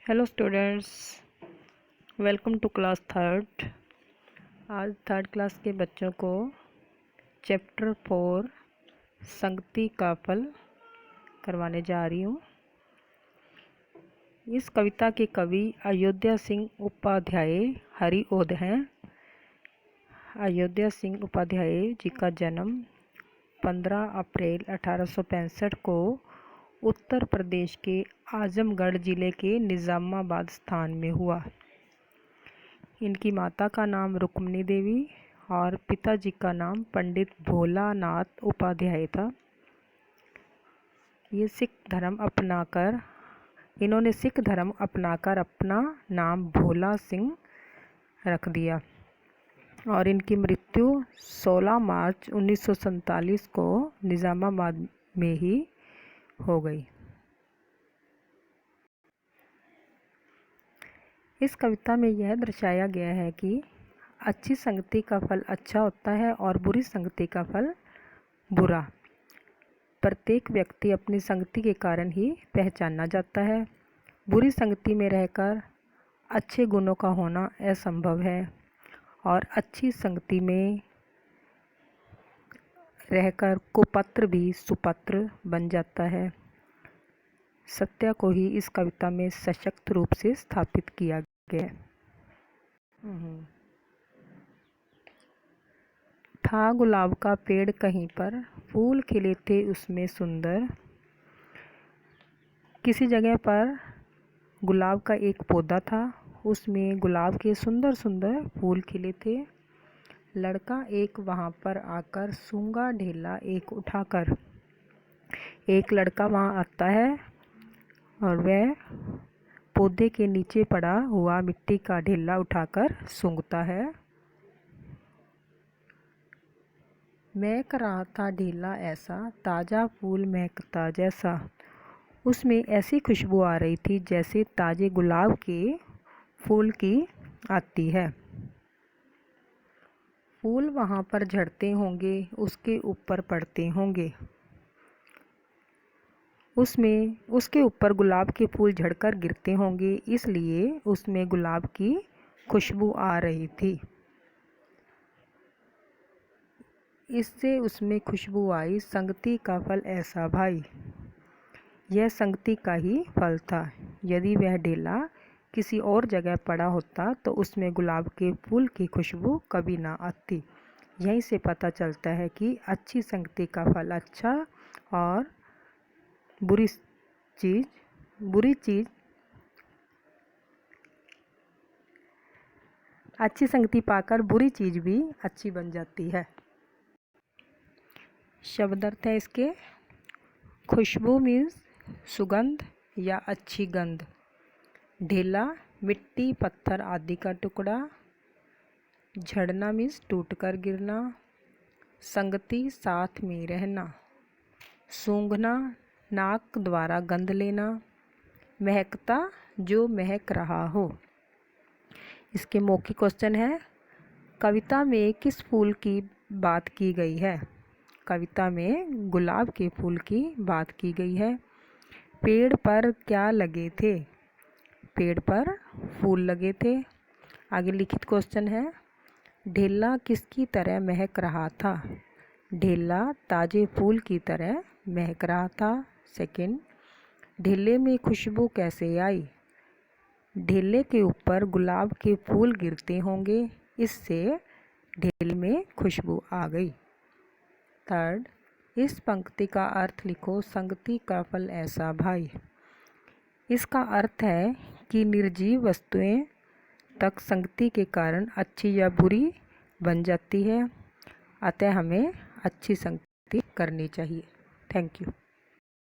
Hello students, welcome to class third. आज third class के बच्चों को चैप्टर 4 संगति का फल करवाने जा रही हूँ। इस कविता के कवि अयोध्या सिंह उपाध्याय हरिओद हैं। अयोध्या सिंह उपाध्याय जी का जन्म 15 अप्रैल 1865 को उत्तर प्रदेश के आजमगढ़ ज़िले के निज़ामाबाद स्थान में हुआ। इनकी माता का नाम रुक्मिणी देवी और पिताजी का नाम पंडित भोलानाथ उपाध्याय था। इन्होंने सिख धर्म अपनाकर अपना नाम भोला सिंह रख दिया और इनकी मृत्यु 16 मार्च 1947 को निज़ामाबाद में ही हो गई। इस कविता में यह दर्शाया गया है कि अच्छी संगति का फल अच्छा होता है और बुरी संगति का फल बुरा। प्रत्येक व्यक्ति अपनी संगति के कारण ही पहचाना जाता है। बुरी संगति में रहकर अच्छे गुणों का होना असंभव है और अच्छी संगति में रहकर कुपत्र भी सुपत्र बन जाता है। सत्य को ही इस कविता में सशक्त रूप से स्थापित किया गया है। था गुलाब का पेड़ कहीं पर, फूल खिले थे उसमें सुंदर। किसी जगह पर गुलाब का एक पौधा था, उसमें गुलाब के सुंदर सुंदर फूल खिले थे। लड़का एक वहाँ पर आकर सूंगा ढेला एक उठाकर। एक लड़का वहाँ आता है और वह पौधे के नीचे पड़ा हुआ मिट्टी का ढेला उठाकर सूंघता है। महक रहा था ढेला ऐसा, ताज़ा फूल महकता जैसा। उसमें ऐसी खुशबू आ रही थी जैसे ताज़े गुलाब के फूल की आती है। फूल वहाँ पर झड़ते होंगे, उसके ऊपर पड़ते होंगे। उसके ऊपर गुलाब के फूल झड़कर गिरते होंगे, इसलिए उसमें गुलाब की खुशबू आ रही थी। इससे उसमें खुशबू आई, संगति का फल ऐसा भाई। यह संगति का ही फल था। यदि वह ढेला किसी और जगह पड़ा होता तो उसमें गुलाब के फूल की खुशबू कभी ना आती। यहीं से पता चलता है कि अच्छी संगति का फल अच्छा और बुरी चीज़ अच्छी संगति पाकर बुरी चीज़ भी अच्छी बन जाती है। शब्द अर्थ है इसके। खुशबू मीन्स सुगंध या अच्छी गंध। ढेला मिट्टी पत्थर आदि का टुकड़ा। झड़ना मीन्स टूटकर गिरना। संगति साथ में रहना। सूंघना नाक द्वारा गंध लेना। महकता जो महक रहा हो। इसके मौखिक क्वेश्चन है, कविता में किस फूल की बात की गई है? कविता में गुलाब के फूल की बात की गई है। पेड़ पर क्या लगे थे? पेड़ पर फूल लगे थे। आगे लिखित क्वेश्चन है, ढेला किसकी तरह महक रहा था? ढेला ताजे फूल की तरह महक रहा था। सेकंड, ढेले में खुशबू कैसे आई? ढेले के ऊपर गुलाब के फूल गिरते होंगे, इससे ढेले में खुशबू आ गई। थर्ड, इस पंक्ति का अर्थ लिखो, संगति का फल ऐसा भाई। इसका अर्थ है कि निर्जीव वस्तुएं तक संगति के कारण अच्छी या बुरी बन जाती है, अतः हमें अच्छी संगति करनी चाहिए। Thank you.